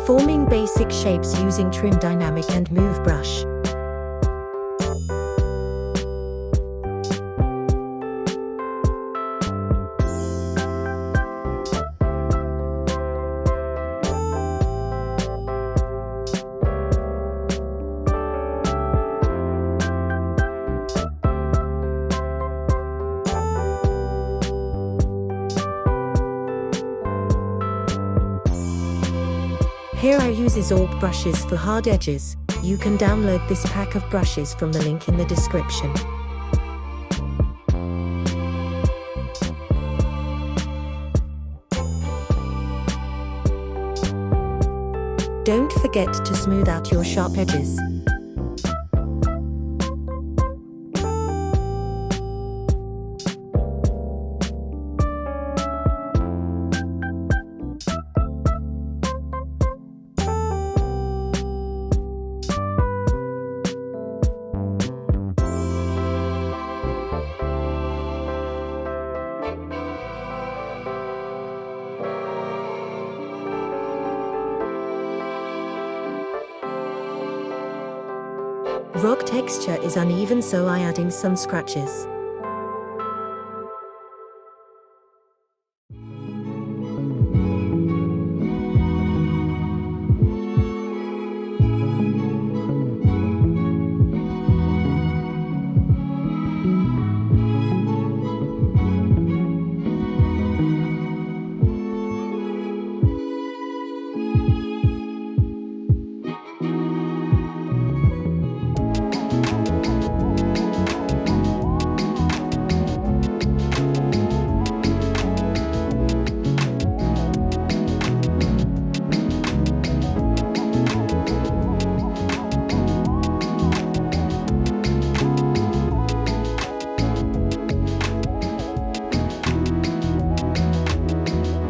Forming basic shapes using Trim Dynamic and Move brush. Here I use Zorb brushes for hard edges. You can download this pack of brushes from the link in the description. Don't forget to smooth out your sharp edges. Rock texture is uneven, so I adding some scratches.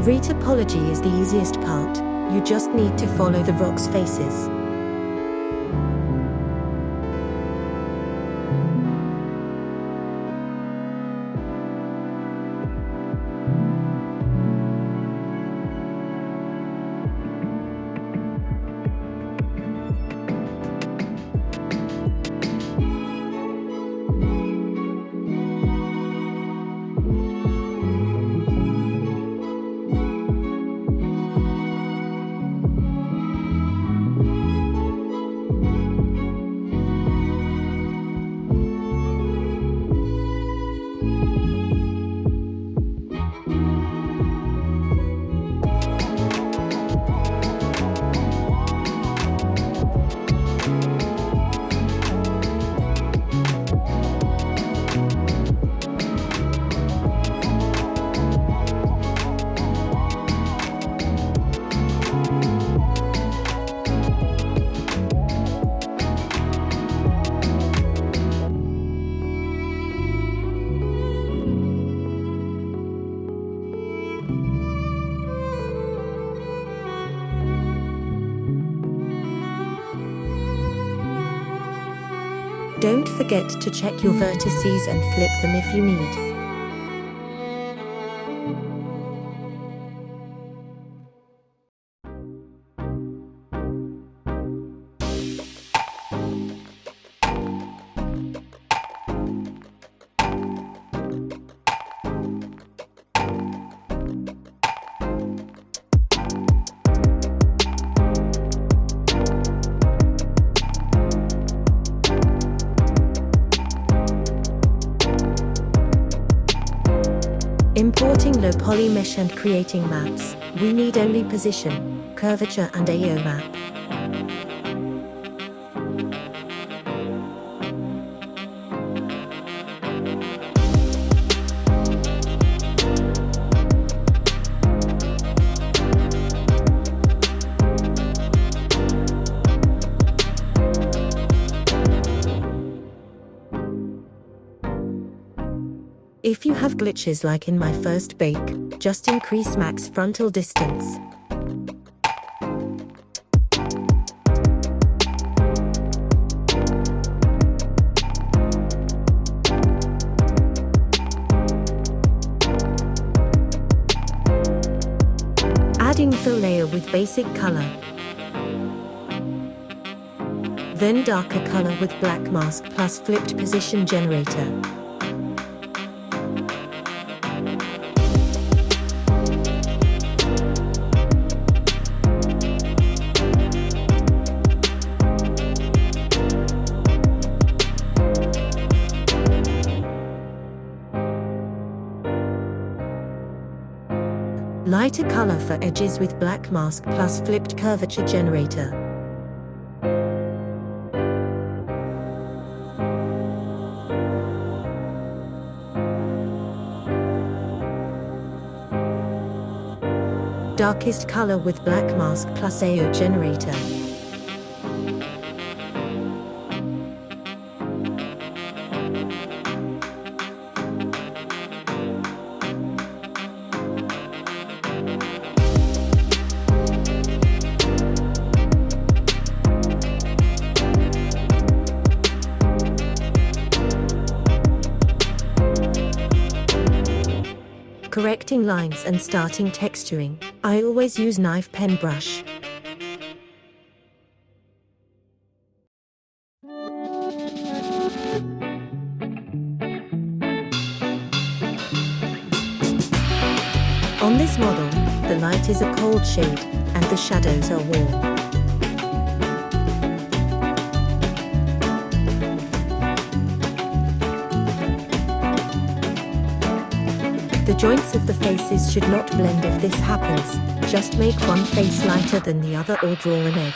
Retopology is the easiest part. You just need to follow the rock's faces. Don't forget to check your vertices and flip them if you need. Importing low poly mesh and creating maps, we need only position, curvature and AO map. If you have glitches like in my first bake, just increase max frontal distance. Adding fill layer with basic color. Then darker color with black mask plus flipped position generator. Lighter color for edges with black mask plus flipped curvature generator. Darkest color with black mask plus AO generator. Correcting lines and starting texturing, I always use knife pen brush. On this model, the light is a cold shade, and the shadows are warm. The joints of the faces should not blend if this happens, just make one face lighter than the other or draw an edge.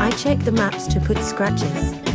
I check the maps to put scratches.